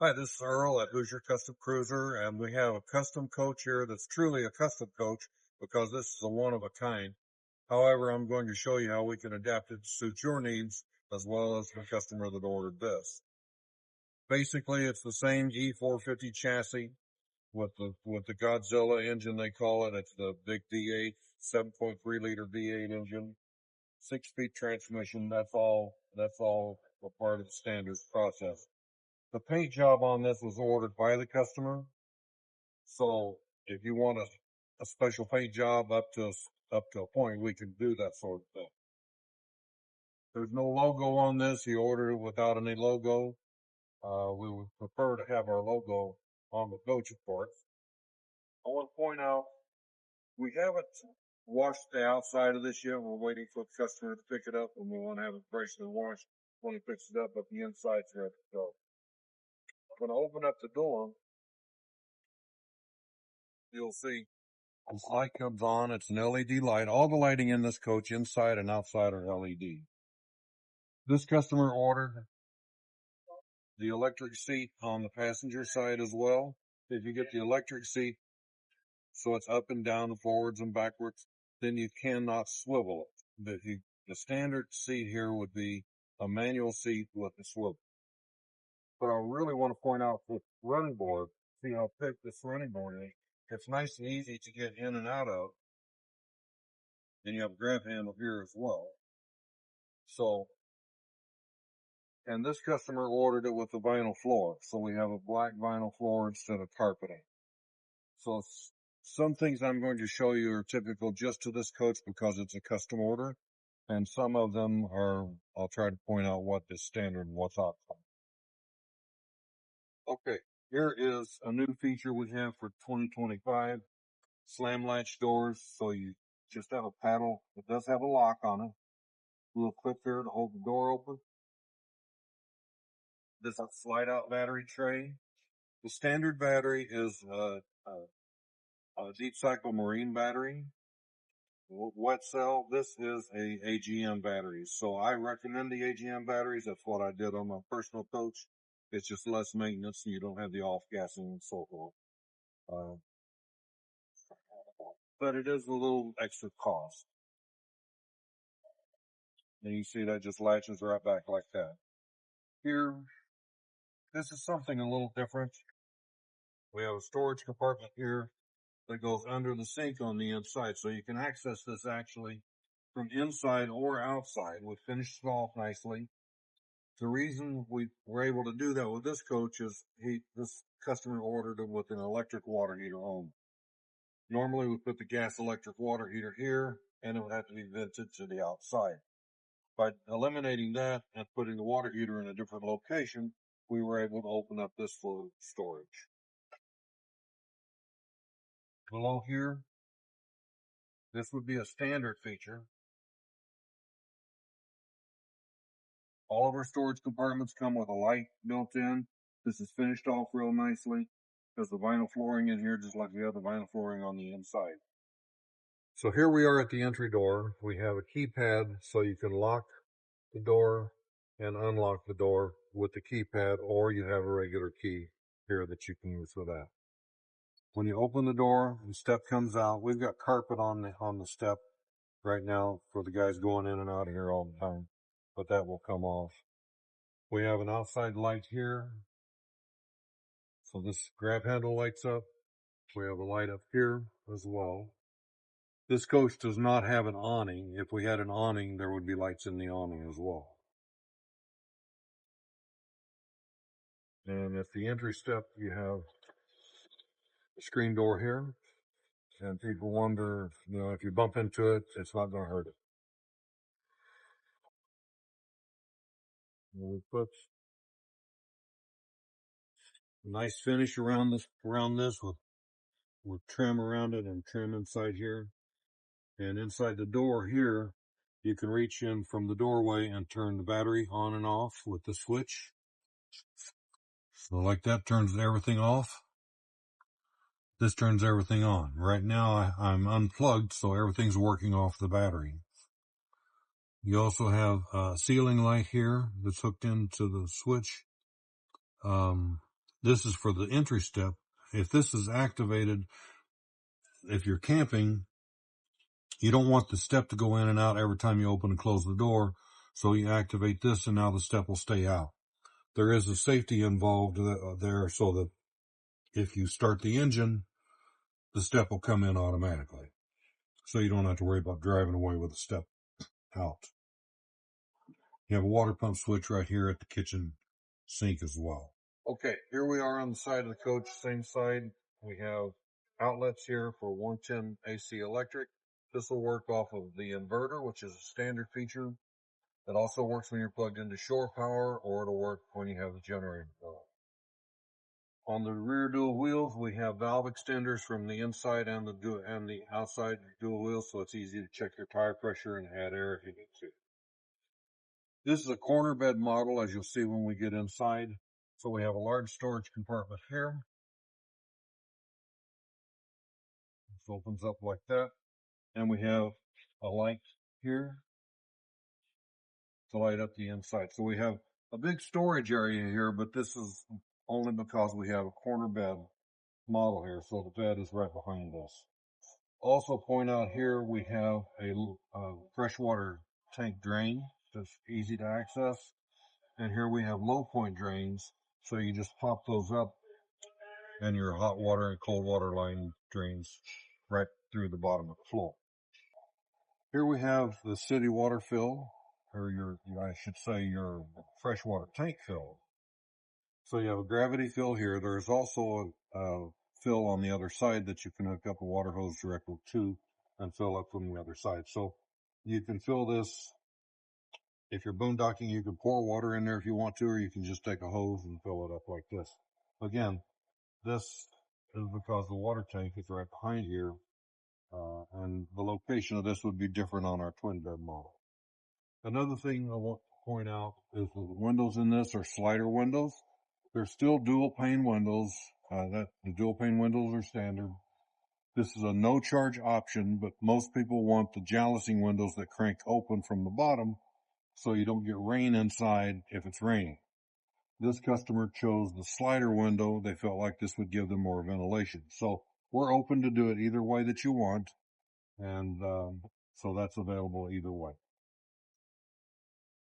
Hi, this is Earl at Hoosier Custom Cruiser, and we have a custom coach here that's truly a custom coach because this is a one of a kind. However, I'm going to show you how we can adapt it to suit your needs as well as the customer that ordered this. Basically, it's the same E450 chassis with the Godzilla engine they call it. It's the big V8, 7.3 liter V8 engine, 6-speed transmission. That's all a part of the standard process. The paint job on this was ordered by the customer. So if you want a special paint job up to a point, we can do that sort of thing. There's no logo on this. He ordered it without any logo. We would prefer to have our logo on the coach, of course. I want to point out we haven't washed the outside of this yet. We're waiting for the customer to pick it up, and we want to have it freshly washed when he picks it up. But the inside's ready to go. I'm going to open up the door. You'll see this light comes on. It's an LED light. All the lighting in this coach, inside and outside, are LED. This customer ordered the electric seat on the passenger side as well. If you get the electric seat, so it's up and down, forwards and backwards, then you cannot swivel it. The standard seat here would be a manual seat with a swivel. But I really want to point out this running board. See how thick this running board is. It's nice and easy to get in and out of. Then you have a grab handle here as well. So, and this customer ordered it with a vinyl floor. So we have a black vinyl floor instead of carpeting. So some things I'm going to show you are typical just to this coach because it's a custom order. And some of them are, I'll try to point out what is standard and what's optional. Okay, here is a new feature we have for 2025. Slam latch doors. So you just have a paddle. It does have a lock on it. A little clip there to hold the door open. This is a slide out battery tray. The standard battery is a deep cycle marine battery. Wet cell. This is a AGM battery. So I recommend the AGM batteries. That's what I did on my personal coach. It's just less maintenance and you don't have the off gassing and so forth. But it is a little extra cost. And you see that just latches right back like that. Here, this is something a little different. We have a storage compartment here that goes under the sink on the inside. So you can access this actually from inside or outside. We finished it off nicely. The reason we were able to do that with this coach is this customer ordered it with an electric water heater only. Normally we put the gas electric water heater here and it would have to be vented to the outside. By eliminating that and putting the water heater in a different location, we were able to open up this for storage. Below here, this would be a standard feature. All of our storage compartments come with a light built in. This is finished off real nicely. There's the vinyl flooring in here just like the other vinyl flooring on the inside. So here we are at the entry door. We have a keypad so you can lock the door and unlock the door with the keypad, or you have a regular key here that you can use for that. When you open the door, the step comes out. We've got carpet on the step right now for the guys going in and out of here all the time, but that will come off. We have an outside light here. So this grab handle lights up. We have a light up here as well. This coach does not have an awning. If we had an awning, there would be lights in the awning as well. And at the entry step, you have a screen door here. And people wonder, if you bump into it, it's not going to hurt it. And we put a nice finish around this with trim around it and trim inside here. And inside the door here, you can reach in from the doorway and turn the battery on and off with the switch. So like that turns everything off. This turns everything on. Right now I'm unplugged, so everything's working off the battery. You also have a ceiling light here that's hooked into the switch. This is for the entry step. If this is activated, if you're camping, you don't want the step to go in and out every time you open and close the door. So you activate this and now the step will stay out. There is a safety involved there so that if you start the engine, the step will come in automatically. So you don't have to worry about driving away with the step out. You have a water pump switch right here at the kitchen sink as well. Okay, here we are on the side of the coach, same side. We have outlets here for 110 AC electric. This will work off of the inverter, which is a standard feature. It also works when you're plugged into shore power, or it'll work when you have the generator going. On the rear dual wheels, we have valve extenders from the inside and the outside dual wheels, so it's easy to check your tire pressure and add air if you need to. This is a corner bed model, as you'll see when we get inside. So we have a large storage compartment here. This opens up like that. And we have a light here to light up the inside. So we have a big storage area here, but this is only because we have a corner bed model here. So the bed is right behind us. Also point out here we have a freshwater tank drain that's easy to access. And here we have low point drains. So you just pop those up and your hot water and cold water line drains right through the bottom of the floor. Here we have the city water fill, or I should say your freshwater tank fill. So you have a gravity fill here. There's also a fill on the other side that you can hook up a water hose directly to and fill up from the other side. So you can fill this. If you're boondocking, you can pour water in there if you want to, or you can just take a hose and fill it up like this. Again, this is because the water tank is right behind here, and the location of this would be different on our twin bed model. Another thing I want to point out is the windows in this are slider windows. They're still dual pane windows. The dual pane windows are standard. This is a no charge option, but most people want the jalousing windows that crank open from the bottom so you don't get rain inside if it's raining. This customer chose the slider window. They felt like this would give them more ventilation. So we're open to do it either way that you want. And so that's available either way.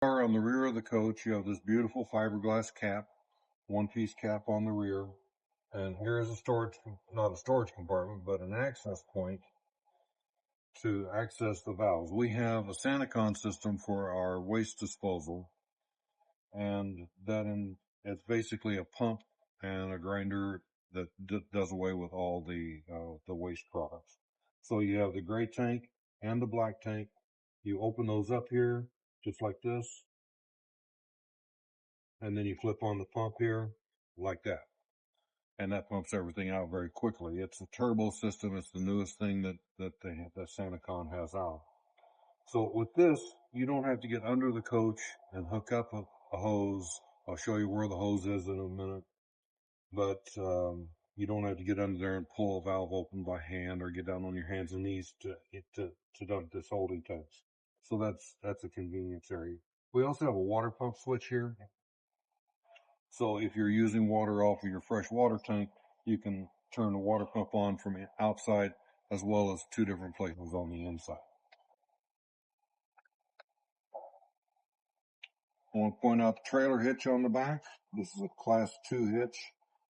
On the rear of the coach, you have this beautiful fiberglass cap, one-piece cap on the rear. And here is a storage, not a storage compartment, but an access point to access the valves. We have a SaniCon system for our waste disposal. And it's basically a pump and a grinder that does away with all the waste products. So you have the gray tank and the black tank. You open those up here just like this, and then you flip on the pump here like that, and that pumps everything out very quickly. It's a turbo system. It's the newest thing that SaniCon has out. So with this, you don't have to get under the coach and hook up a hose. I'll show you where the hose is in a minute, but you don't have to get under there and pull a valve open by hand or get down on your hands and knees to dump this holding tanks. So that's a convenience area. We also have a water pump switch here. So if you're using water off of your fresh water tank, you can turn the water pump on from outside as well as two different places on the inside. I want to point out the trailer hitch on the back. This is a class 2 hitch.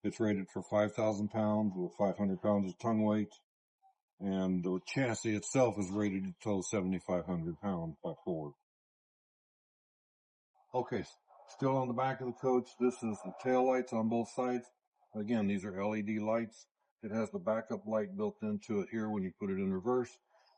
It's rated for 5,000 pounds with 500 pounds of tongue weight. And the chassis itself is rated to tow 7,500 pounds by Ford. Okay, still on the back of the coach, this is the tail lights on both sides. Again, these are LED lights. It has the backup light built into it here when you put it in reverse.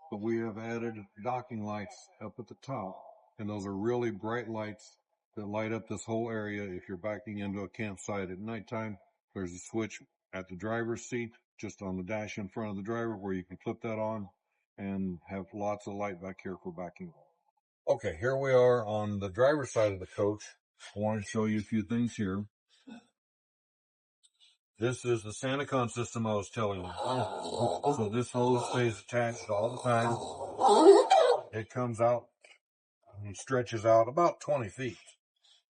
But we have added docking lights up at the top. And those are really bright lights that light up this whole area. If you're backing into a campsite at nighttime, there's a switch at the driver's seat, just on the dash in front of the driver, where you can flip that on and have lots of light back here for backing. Okay, here we are on the driver's side of the coach. I want to show you a few things here. This is the SaniCon system I was telling you. So this hose stays attached all the time. It comes out and stretches out about 20 feet.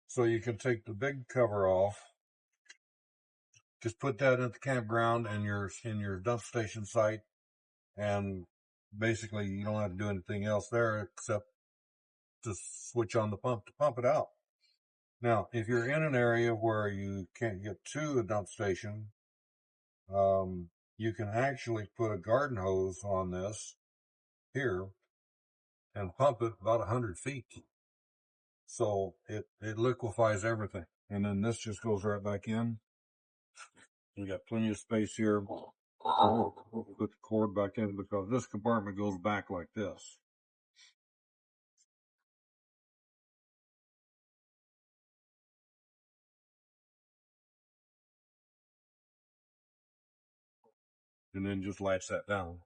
So you can take the big cover off just put that at the campground and in your dump station site, and basically you don't have to do anything else there except to switch on the pump to pump it out. Now, if you're in an area where you can't get to a dump station, you can actually put a garden hose on this here and pump it about 100 feet. So it liquefies everything. And then this just goes right back in. We got plenty of space here. Put the cord back in because this compartment goes back like this. And then just latch that down.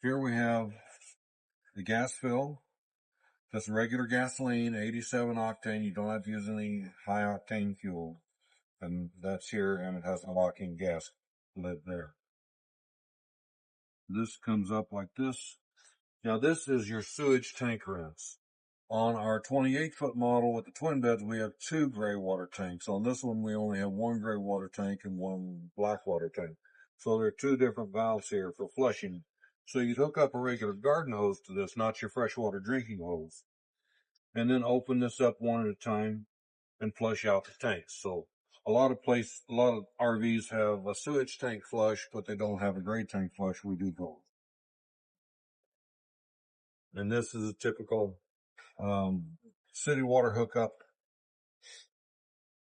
Here we have the gas fill. That's regular gasoline, 87 octane. You don't have to use any high octane fuel. And that's here, and it has a locking gas lid there. This comes up like this. Now this is your sewage tank rinse. On our 28-foot model with the twin beds, we have 2 gray water tanks. On this one, we only have 1 gray water tank and 1 black water tank. So there are 2 different valves here for flushing. So you'd hook up a regular garden hose to this, not your freshwater drinking hose. And then open this up one at a time and flush out the tanks. So a lot of RVs have a sewage tank flush, but they don't have a gray tank flush. We do both. And this is a typical city water hookup.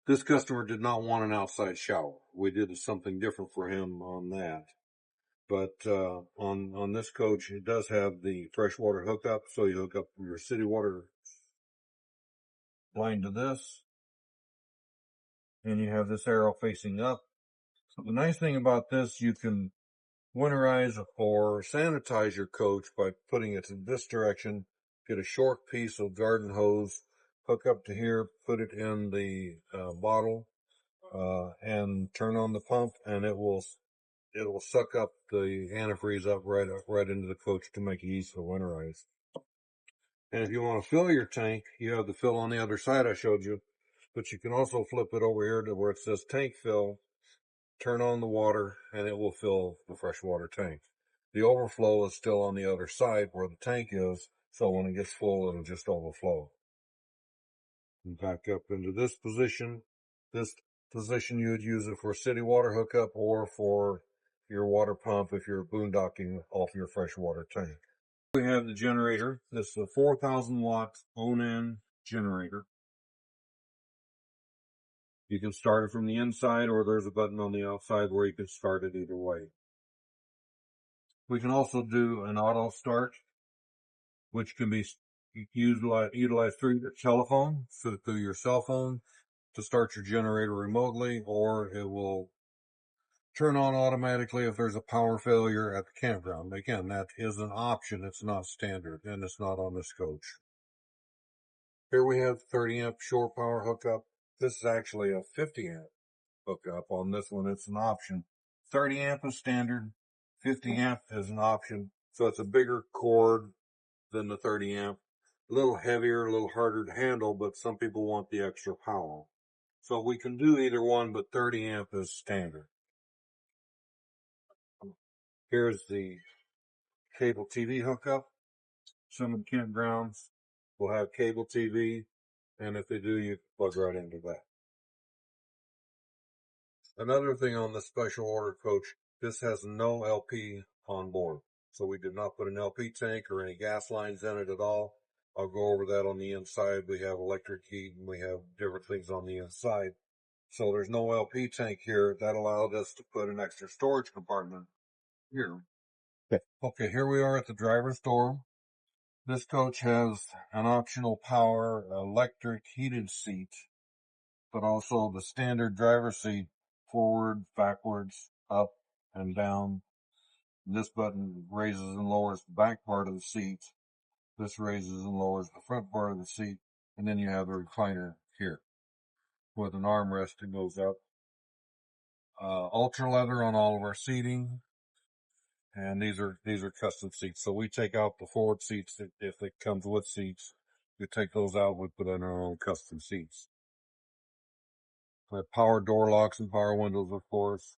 This customer did not want an outside shower. We did something different for him on that. But on this coach, it does have the freshwater hookup. So you hook up your city water line to this, and you have this arrow facing up. So the nice thing about this, you can winterize or sanitize your coach by putting it in this direction. Get a short piece of garden hose, hook up to here, put it in the bottle, and turn on the pump, and it will suck up the antifreeze right into the coach to make it easy to winterize. And if you want to fill your tank, you have the fill on the other side I showed you, but you can also flip it over here to where it says tank fill, turn on the water, and it will fill the freshwater tank. The overflow is still on the other side where the tank is, so when it gets full, it'll just overflow. And back up into this position. This position, you would use it for city water hookup or for your water pump if you're boondocking off your freshwater tank. We have the generator. This is a 4,000 watt Onan generator. You can start it from the inside, or there's a button on the outside where you can start it either way. We can do an auto start, which can be utilized through your telephone, so through your cell phone to start your generator remotely, or it will turn on automatically if there's a power failure at the campground. Again, that is an option. It's not standard, and it's not on this coach. Here we have 30 amp shore power hookup. This is actually a 50 amp hookup. On this one, it's an option. 30 amp is standard. 50 amp is an option. So it's a bigger cord than the 30 amp. A little heavier, a little harder to handle, but some people want the extra power. So we can do either one, but 30 amp is standard. Here's the cable TV hookup. Some of the campgrounds will have cable TV, and if they do, you plug right into that. Another thing on the special order coach, this has no LP on board. So we did not put an LP tank or any gas lines in it at all. I'll go over that on the inside. We have electric heat and we have different things on the inside. So there's no LP tank here. That allowed us to put an extra storage compartment here. Okay, here we are at the driver's door. This coach has an optional power electric heated seat, but also the standard driver's seat, forward, backwards, up, and down. This button raises and lowers the back part of the seat. This raises and lowers the front part of the seat. And then you have the recliner here with an armrest that goes up. Ultra leather on all of our seating. And these are custom seats. So we take out the forward seats if it comes with seats. We take those out, we put in our own custom seats. We have power door locks and power windows, of course,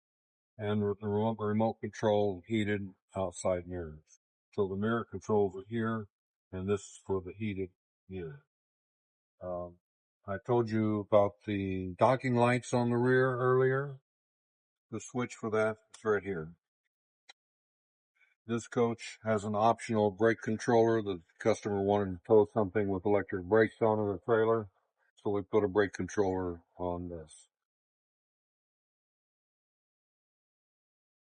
and the remote control heated outside mirrors. So the mirror controls are here, and this is for the heated mirror. I told you about the docking lights on the rear earlier. The switch for that is right here. This coach has an optional brake controller. The customer wanted to tow something with electric brakes on in the trailer, so we put a brake controller on this.